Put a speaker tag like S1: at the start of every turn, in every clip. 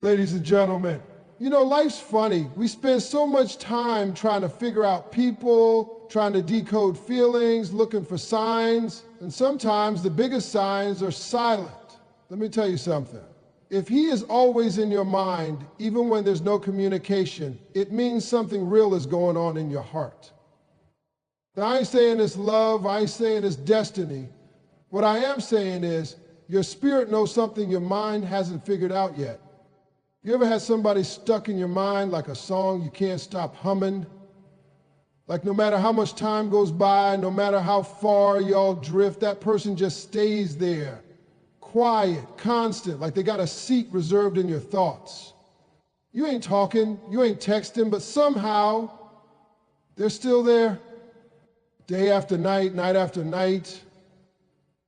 S1: ladies and gentlemen. You know, life's funny. We spend so much time trying to figure out people, trying to decode feelings, looking for signs, and sometimes the biggest signs are silent. Let me tell you something. If he is always in your mind, even when there's no communication, it means something real is going on in your heart. Now, I ain't saying it's love, I ain't saying it's destiny. What I am saying is, your spirit knows something your mind hasn't figured out yet. You ever had somebody stuck in your mind like a song you can't stop humming? Like no matter how much time goes by, no matter how far y'all drift, that person just stays there, quiet, constant, like they got a seat reserved in your thoughts. You ain't talking, you ain't texting, but somehow they're still there, day after night, night after night.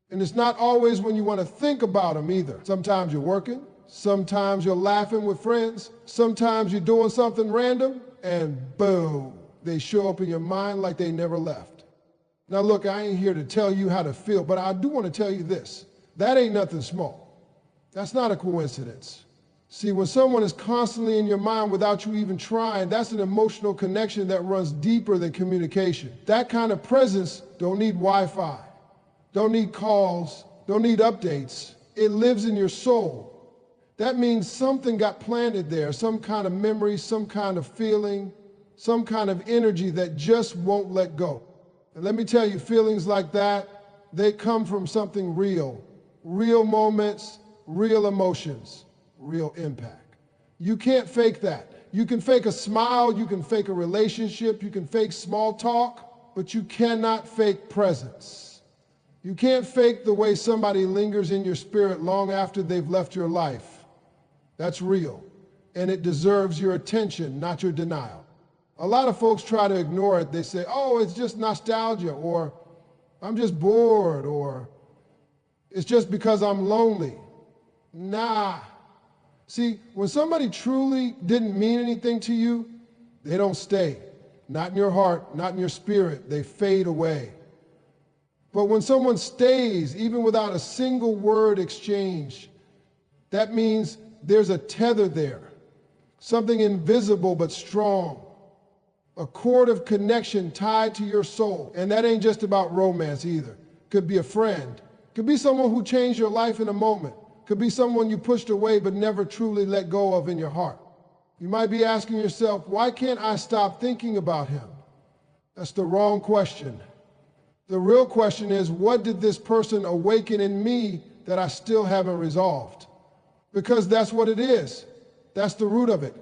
S1: And it's not always when you want to think about them either. Sometimes you're working, sometimes you're laughing with friends, sometimes you're doing something random, and boom, they show up in your mind like they never left. Now look, I ain't here to tell you how to feel, but I do want to tell you this. That ain't nothing small. That's not a coincidence. See, when someone is constantly in your mind without you even trying, that's an emotional connection that runs deeper than communication. That kind of presence don't need Wi-Fi, don't need calls, don't need updates. It lives in your soul. That means something got planted there, some kind of memory, some kind of feeling, some kind of energy that just won't let go. And let me tell you, feelings like that, they come from something real. Real moments, real emotions, real impact. You can't fake that. You can fake a smile, you can fake a relationship, you can fake small talk, but you cannot fake presence. You can't fake the way somebody lingers in your spirit long after they've left your life. That's real, and it deserves your attention, not your denial. A lot of folks try to ignore it. They say, oh, it's just nostalgia, or I'm just bored, or it's just because I'm lonely. Nah. See, when somebody truly didn't mean anything to you, they don't stay. Not in your heart, not in your spirit. They fade away. But when someone stays, even without a single word exchange, that means there's a tether there, something invisible but strong, a cord of connection tied to your soul. And that ain't just about romance either. Could be a friend, could be someone who changed your life in a moment, could be someone you pushed away but never truly let go of in your heart. You might be asking yourself, why can't I stop thinking about him? That's the wrong question. The real question is, what did this person awaken in me that I still haven't resolved? Because that's what it is. That's the root of it.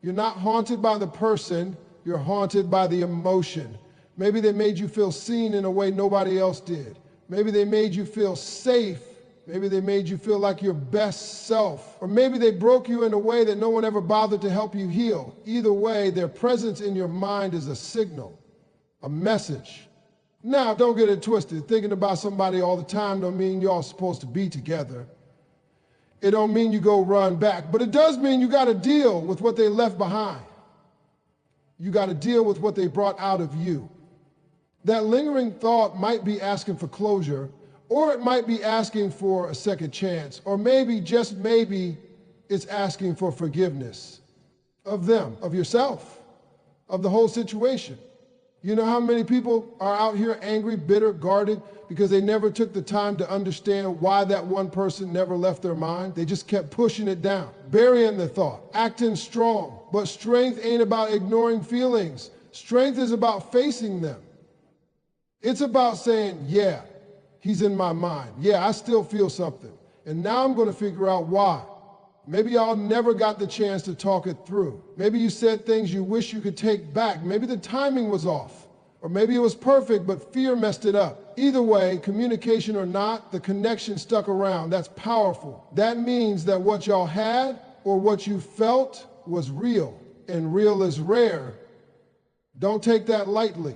S1: You're not haunted by the person, you're haunted by the emotion. Maybe they made you feel seen in a way nobody else did. Maybe they made you feel safe. Maybe they made you feel like your best self. Or maybe they broke you in a way that no one ever bothered to help you heal. Either way, their presence in your mind is a signal, a message. Now, don't get it twisted. Thinking about somebody all the time don't mean you're all supposed to be together. It don't mean you go run back, but it does mean you got to deal with what they left behind. You got to deal with what they brought out of you. That lingering thought might be asking for closure, or it might be asking for a second chance, or maybe, just maybe, it's asking for forgiveness of them, of yourself, of the whole situation. You know how many people are out here angry, bitter, guarded, because they never took the time to understand why that one person never left their mind? They just kept pushing it down, burying the thought, acting strong. But strength ain't about ignoring feelings. Strength is about facing them. It's about saying, yeah, he's in my mind. Yeah, I still feel something. And now I'm going to figure out why. Maybe y'all never got the chance to talk it through. Maybe you said things you wish you could take back. Maybe the timing was off. Or maybe it was perfect, but fear messed it up. Either way, communication or not, the connection stuck around. That's powerful. That means that what y'all had or what you felt was real, and real is rare. Don't take that lightly.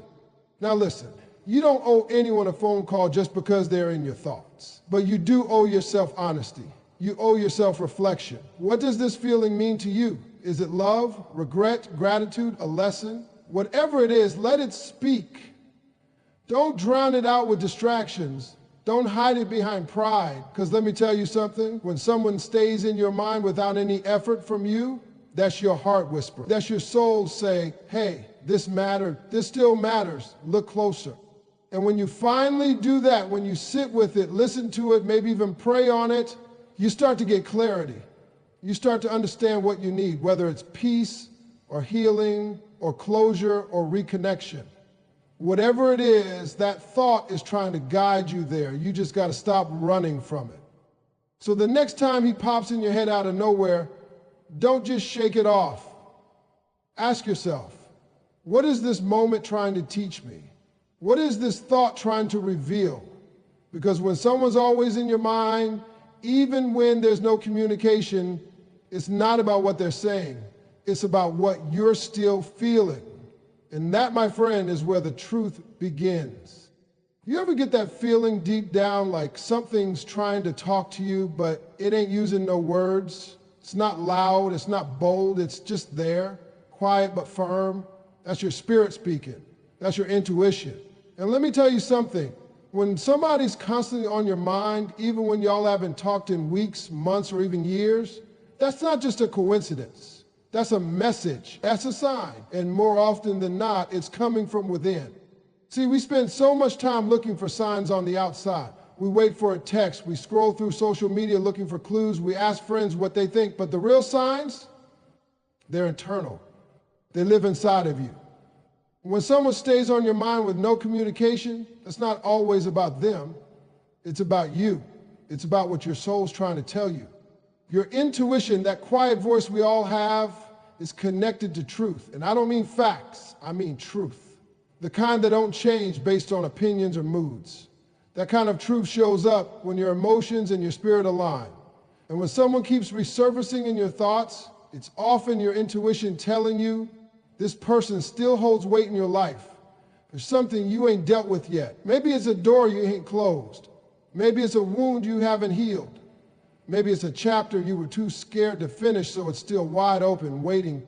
S1: Now listen, you don't owe anyone a phone call just because they're in your thoughts, but you do owe yourself honesty. You owe yourself reflection. What does this feeling mean to you? Is it love, regret, gratitude, a lesson? Whatever it is, let it speak. Don't drown it out with distractions. Don't hide it behind pride, because let me tell you something, when someone stays in your mind without any effort from you, that's your heart whisper. That's your soul saying, hey, this mattered, this still matters, look closer. And when you finally do that, when you sit with it, listen to it, maybe even pray on it, you start to get clarity. You start to understand what you need, whether it's peace or healing or closure or reconnection. Whatever it is, that thought is trying to guide you there. You just got to stop running from it. So the next time he pops in your head out of nowhere, don't just shake it off. Ask yourself, what is this moment trying to teach me? What is this thought trying to reveal? Because when someone's always in your mind, even when there's no communication, it's not about what they're saying. It's about what you're still feeling. And that, my friend, is where the truth begins. You ever get that feeling deep down like something's trying to talk to you, but it ain't using no words? It's not loud, it's not bold, it's just there, quiet but firm. That's your spirit speaking. That's your intuition. And let me tell you something. When somebody's constantly on your mind, even when y'all haven't talked in weeks, months, or even years, that's not just a coincidence. That's a message. That's a sign. And more often than not, it's coming from within. See, we spend so much time looking for signs on the outside. We wait for a text. We scroll through social media looking for clues. We ask friends what they think. But the real signs, they're internal. They live inside of you. When someone stays on your mind with no communication, it's not always about them. It's about you. It's about what your soul's trying to tell you. Your intuition, that quiet voice we all have, is connected to truth. And I don't mean facts, I mean truth. The kind that don't change based on opinions or moods. That kind of truth shows up when your emotions and your spirit align. And when someone keeps resurfacing in your thoughts, it's often your intuition telling you this person still holds weight in your life. There's something you ain't dealt with yet. Maybe it's a door you ain't closed. Maybe it's a wound you haven't healed. Maybe it's a chapter you were too scared to finish, so it's still wide open, waiting.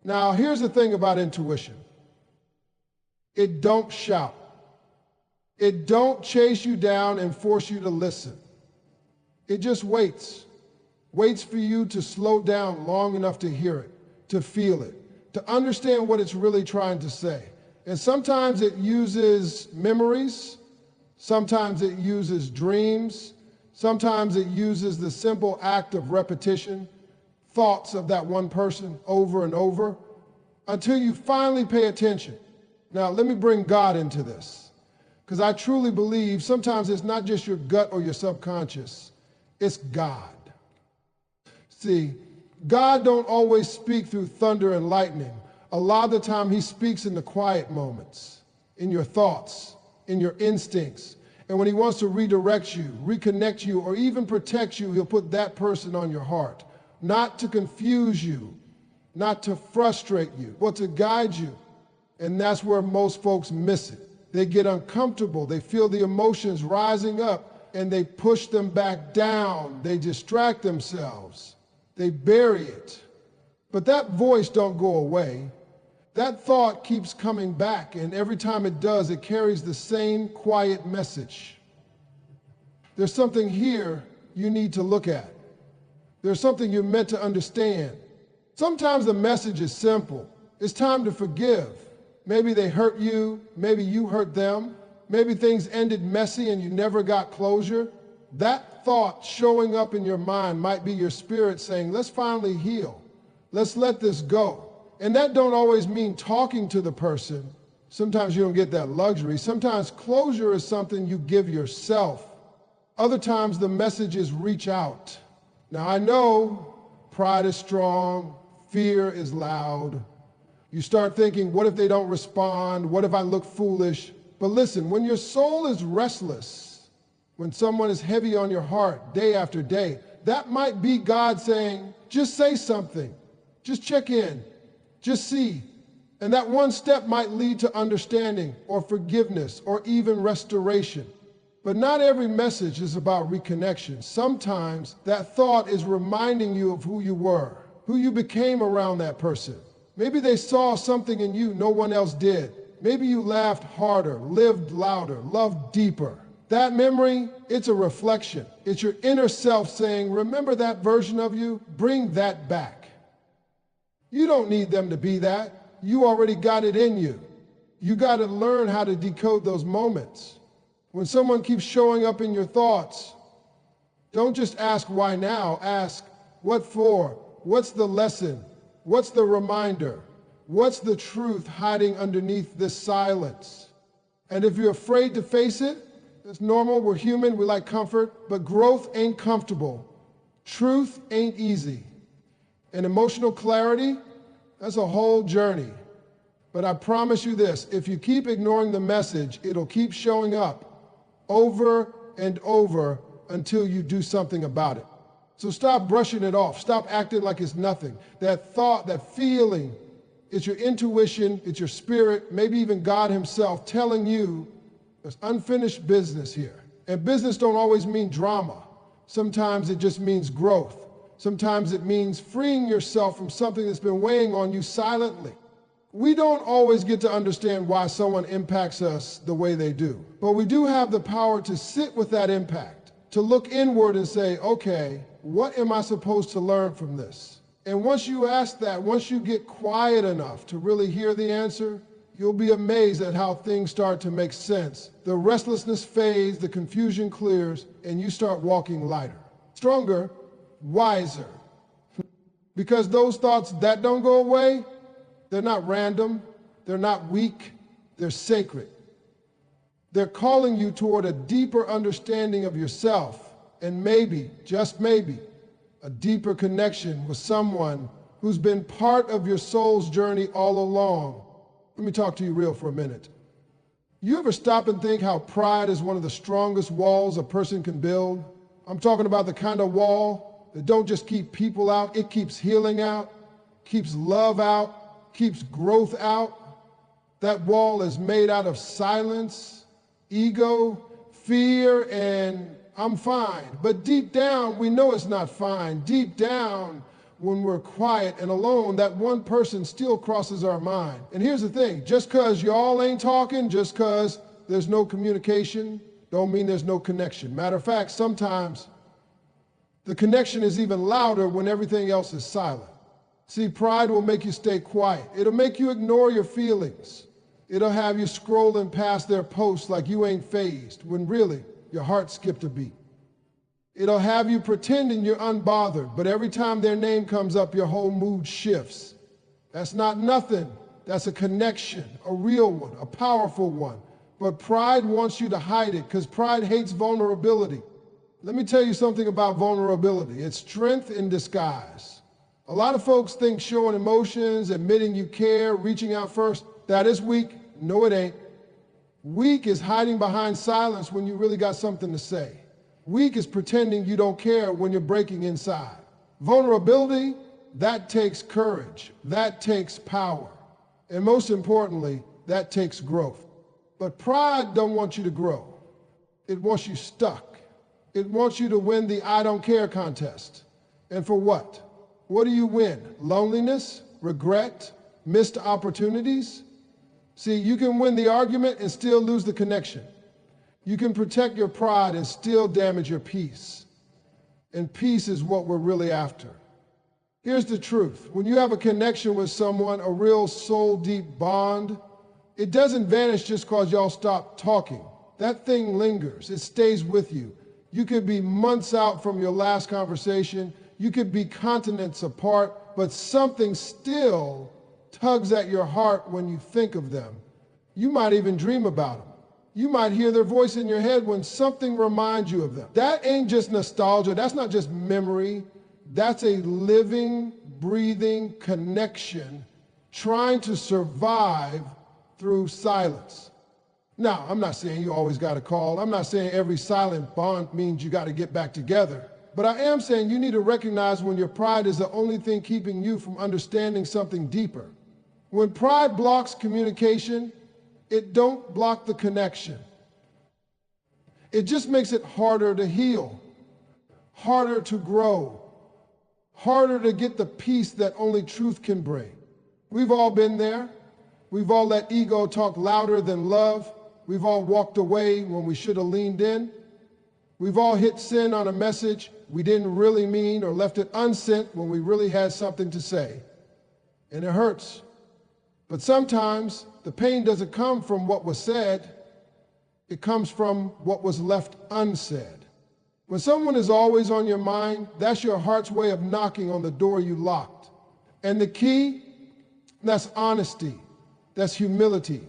S1: Now, here's the thing about intuition. It don't shout. It don't chase you down and force you to listen. It just waits. Waits for you to slow down long enough to hear it, to feel it, to understand what it's really trying to say. And sometimes it uses memories. Sometimes it uses dreams. Sometimes it uses the simple act of repetition, thoughts of that one person over and over, until you finally pay attention. Now, let me bring God into this, because I truly believe sometimes it's not just your gut or your subconscious, it's God. See, God don't always speak through thunder and lightning. A lot of the time he speaks in the quiet moments, in your thoughts, in your instincts. And when he wants to redirect you, reconnect you, or even protect you, he'll put that person on your heart. Not to confuse you, not to frustrate you, but to guide you. And that's where most folks miss it. They get uncomfortable, they feel the emotions rising up, and they push them back down. They distract themselves. They bury it. But that voice don't go away. That thought keeps coming back, and every time it does, it carries the same quiet message. There's something here you need to look at. There's something you're meant to understand. Sometimes the message is simple. It's time to forgive. Maybe they hurt you, maybe you hurt them, maybe things ended messy and you never got closure. That thought showing up in your mind might be your spirit saying, let's finally heal. Let's let this go. And that don't always mean talking to the person. Sometimes you don't get that luxury. Sometimes closure is something you give yourself. Other times the message is reach out. Now I know pride is strong, fear is loud. You start thinking, what if they don't respond? What if I look foolish? But listen, when your soul is restless, when someone is heavy on your heart day after day, that might be God saying, just say something, just check in. Just see. And that one step might lead to understanding or forgiveness or even restoration. But not every message is about reconnection. Sometimes that thought is reminding you of who you were, who you became around that person. Maybe they saw something in you no one else did. Maybe you laughed harder, lived louder, loved deeper. That memory, it's a reflection. It's your inner self saying, remember that version of you? Bring that back. You don't need them to be that. You already got it in you. You got to learn how to decode those moments. When someone keeps showing up in your thoughts, don't just ask why now, ask what for? What's the lesson? What's the reminder? What's the truth hiding underneath this silence? And if you're afraid to face it, it's normal, we're human, we like comfort, but growth ain't comfortable. Truth ain't easy. And emotional clarity, that's a whole journey. But I promise you this, if you keep ignoring the message, it'll keep showing up over and over until you do something about it. So stop brushing it off. Stop acting like it's nothing. That thought, that feeling, it's your intuition, it's your spirit, maybe even God himself telling you there's unfinished business here. And business don't always mean drama. Sometimes it just means growth. Sometimes it means freeing yourself from something that's been weighing on you silently. We don't always get to understand why someone impacts us the way they do, but we do have the power to sit with that impact, to look inward and say, okay, what am I supposed to learn from this? And once you ask that, once you get quiet enough to really hear the answer, you'll be amazed at how things start to make sense. The restlessness fades, the confusion clears, and you start walking lighter, stronger, wiser. Because those thoughts that don't go away, they're not random, they're not weak, they're sacred. They're calling you toward a deeper understanding of yourself, and maybe, just maybe, a deeper connection with someone who's been part of your soul's journey all along. Let me talk to you real for a minute. You ever stop and think how pride is one of the strongest walls a person can build? I'm talking about the kind of wall that don't just keep people out, it keeps healing out, keeps love out, keeps growth out. That wall is made out of silence, ego, fear, and I'm fine. But deep down, we know it's not fine. Deep down, when we're quiet and alone, that one person still crosses our mind. And here's the thing, just because y'all ain't talking, just because there's no communication, don't mean there's no connection. Matter of fact, sometimes the connection is even louder when everything else is silent. See, pride will make you stay quiet. It'll make you ignore your feelings. It'll have you scrolling past their posts like you ain't fazed, when really, your heart skipped a beat. It'll have you pretending you're unbothered, but every time their name comes up, your whole mood shifts. That's not nothing. That's a connection, a real one, a powerful one. But pride wants you to hide it because pride hates vulnerability. Let me tell you something about vulnerability. It's strength in disguise. A lot of folks think showing emotions, admitting you care, reaching out first, that is weak. No, it ain't. Weak is hiding behind silence when you really got something to say. Weak is pretending you don't care when you're breaking inside. Vulnerability, that takes courage. That takes power. And most importantly, that takes growth. But pride don't want you to grow. It wants you stuck. It wants you to win the I don't care contest. And for what? What do you win? Loneliness? Regret? Missed opportunities? See, you can win the argument and still lose the connection. You can protect your pride and still damage your peace. And peace is what we're really after. Here's the truth. When you have a connection with someone, a real soul-deep bond, it doesn't vanish just because y'all stop talking. That thing lingers. It stays with you. You could be months out from your last conversation. You could be continents apart, but something still tugs at your heart when you think of them. You might even dream about them. You might hear their voice in your head when something reminds you of them. That ain't just nostalgia. That's not just memory. That's a living, breathing connection trying to survive through silence. Now, I'm not saying you always got to call. I'm not saying every silent bond means you got to get back together. But I am saying you need to recognize when your pride is the only thing keeping you from understanding something deeper. When pride blocks communication, it don't block the connection. It just makes it harder to heal, harder to grow, harder to get the peace that only truth can bring. We've all been there. We've all let ego talk louder than love. We've all walked away when we should have leaned in. We've all hit send on a message we didn't really mean or left it unsent when we really had something to say. And it hurts. But sometimes the pain doesn't come from what was said. It comes from what was left unsaid. When someone is always on your mind, that's your heart's way of knocking on the door you locked. And the key, that's honesty, that's humility,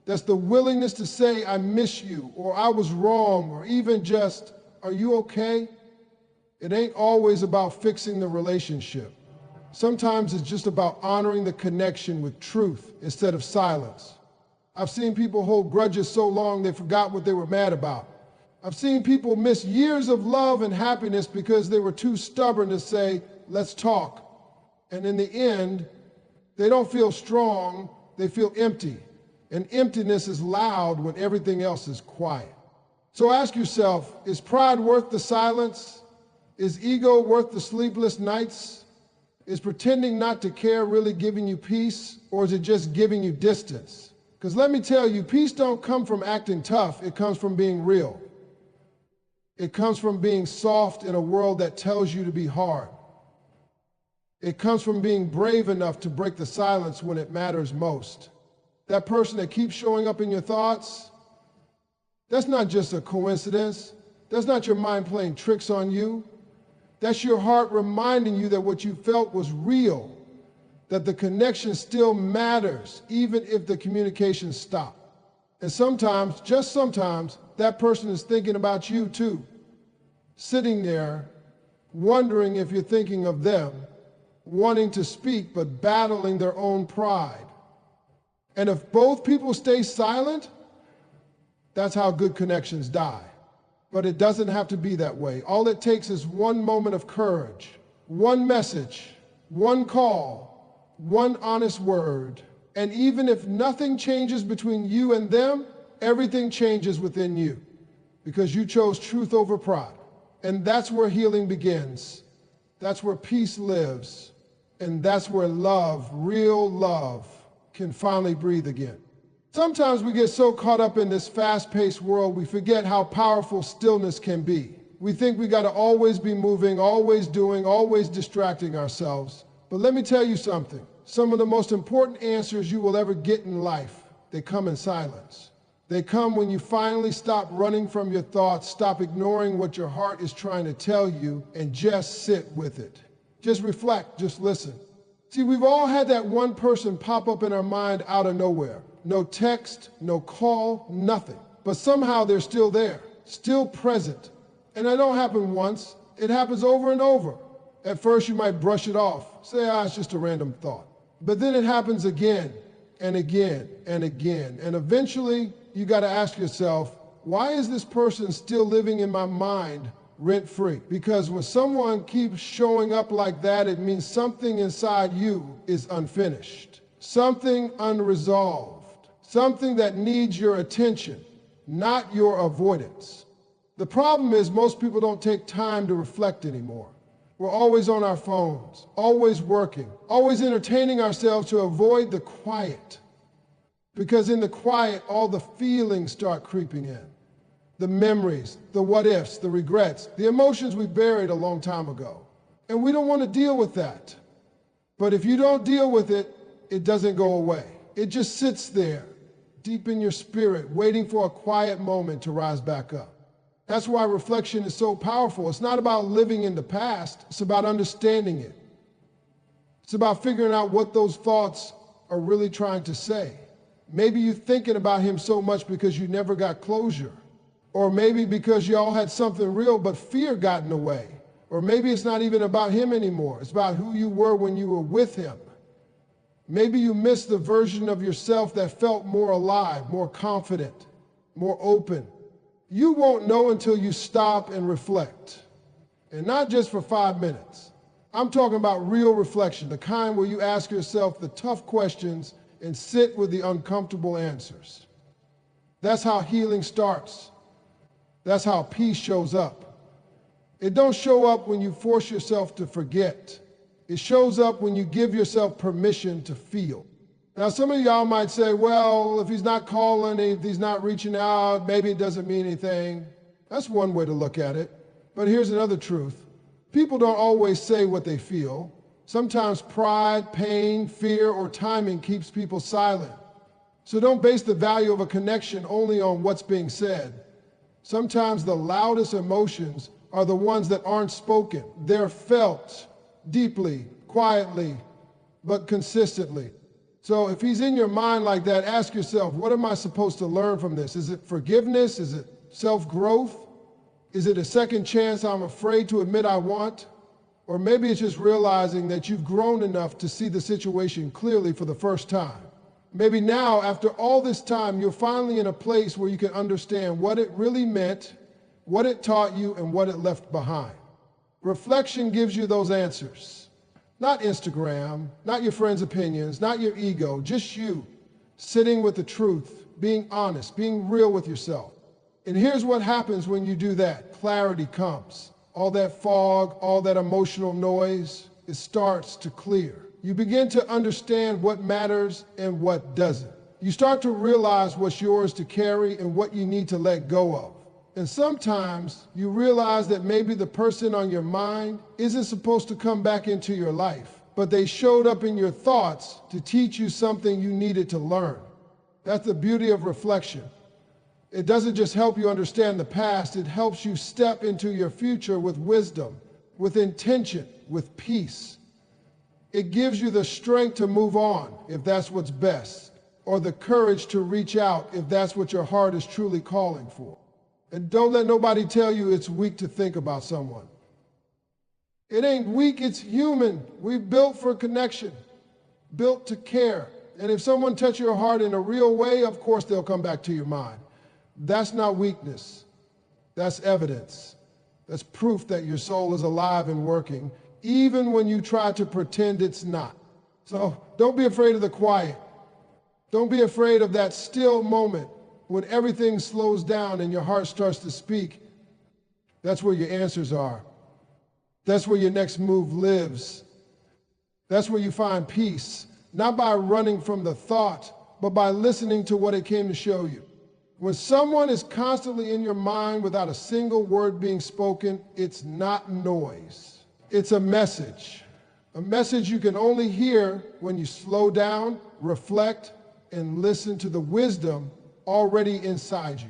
S1: that's the willingness to say, I miss you, or I was wrong, or even just, are you okay? It ain't always about fixing the relationship. Sometimes it's just about honoring the connection with truth instead of silence. I've seen people hold grudges so long they forgot what they were mad about. I've seen people miss years of love and happiness because they were too stubborn to say, let's talk. And in the end, they don't feel strong, they feel empty. And emptiness is loud when everything else is quiet. So ask yourself, is pride worth the silence? Is ego worth the sleepless nights? Is pretending not to care really giving you peace, or is it just giving you distance? Because let me tell you, peace don't come from acting tough, it comes from being real. It comes from being soft in a world that tells you to be hard. It comes from being brave enough to break the silence when it matters most. That person that keeps showing up in your thoughts, that's not just a coincidence. That's not your mind playing tricks on you. That's your heart reminding you that what you felt was real, that the connection still matters, even if the communication stopped. And sometimes, just sometimes, that person is thinking about you too, sitting there, wondering if you're thinking of them, wanting to speak but battling their own pride. And if both people stay silent, that's how good connections die. But it doesn't have to be that way. All it takes is one moment of courage, one message, one call, one honest word. And even if nothing changes between you and them, everything changes within you because you chose truth over pride. And that's where healing begins. That's where peace lives. And that's where love, real love, can finally breathe again. Sometimes we get so caught up in this fast-paced world, we forget how powerful stillness can be. We think we got to always be moving, always doing, always distracting ourselves. But let me tell you something. Some of the most important answers you will ever get in life, they come in silence. They come when you finally stop running from your thoughts, stop ignoring what your heart is trying to tell you, and just sit with it. Just reflect, just listen. See, we've all had that one person pop up in our mind out of nowhere. No text, no call, nothing. But somehow they're still there, still present. And that don't happen once, it happens over and over. At first you might brush it off, say, it's just a random thought. But then it happens again and again and again. And eventually you got to ask yourself, why is this person still living in my mind rent-free? Because when someone keeps showing up like that, it means something inside you is unfinished, something unresolved. Something that needs your attention, not your avoidance. The problem is most people don't take time to reflect anymore. We're always on our phones, always working, always entertaining ourselves to avoid the quiet. Because in the quiet, all the feelings start creeping in. The memories, the what-ifs, the regrets, the emotions we buried a long time ago. And we don't want to deal with that. But if you don't deal with it, it doesn't go away. It just sits there, deep in your spirit, waiting for a quiet moment to rise back up. That's why reflection is so powerful. It's not about living in the past, it's about understanding it. It's about figuring out what those thoughts are really trying to say. Maybe you're thinking about him so much because you never got closure. Or maybe because y'all had something real but fear got in the way. Or maybe it's not even about him anymore. It's about who you were when you were with him. Maybe you missed the version of yourself that felt more alive, more confident, more open. You won't know until you stop and reflect. And not just for 5 minutes. I'm talking about real reflection, the kind where you ask yourself the tough questions and sit with the uncomfortable answers. That's how healing starts. That's how peace shows up. It don't show up when you force yourself to forget. It shows up when you give yourself permission to feel. Now, some of y'all might say, well, if he's not calling, if he's not reaching out, maybe it doesn't mean anything. That's one way to look at it. But here's another truth. People don't always say what they feel. Sometimes pride, pain, fear, or timing keeps people silent. So don't base the value of a connection only on what's being said. Sometimes the loudest emotions are the ones that aren't spoken. They're felt deeply, quietly, but consistently. So if he's in your mind like that, ask yourself, what am I supposed to learn from this? Is it forgiveness? Is it self-growth? Is it a second chance I'm afraid to admit I want? Or maybe it's just realizing that you've grown enough to see the situation clearly for the first time. Maybe now, after all this time, you're finally in a place where you can understand what it really meant, what it taught you, and what it left behind. Reflection gives you those answers. Not Instagram, not your friends' opinions, not your ego, just you, sitting with the truth, being honest, being real with yourself. And here's what happens when you do that. Clarity comes. All that fog, all that emotional noise, it starts to clear. You begin to understand what matters and what doesn't. You start to realize what's yours to carry and what you need to let go of. And sometimes you realize that maybe the person on your mind isn't supposed to come back into your life, but they showed up in your thoughts to teach you something you needed to learn. That's the beauty of reflection. It doesn't just help you understand the past, it helps you step into your future with wisdom, with intention, with peace. It gives you the strength to move on if that's what's best, or the courage to reach out if that's what your heart is truly calling for. And don't let nobody tell you it's weak to think about someone. It ain't weak, it's human. We're built for connection, built to care. And if someone touches your heart in a real way, of course they'll come back to your mind. That's not weakness. That's evidence. That's proof that your soul is alive and working, even when you try to pretend it's not. So don't be afraid of the quiet. Don't be afraid of that still moment when everything slows down and your heart starts to speak. That's where your answers are. That's where your next move lives. That's where you find peace, not by running from the thought, but by listening to what it came to show you. When someone is constantly in your mind without a single word being spoken, it's not noise. It's a message you can only hear when you slow down, reflect, and listen to the wisdom already inside you.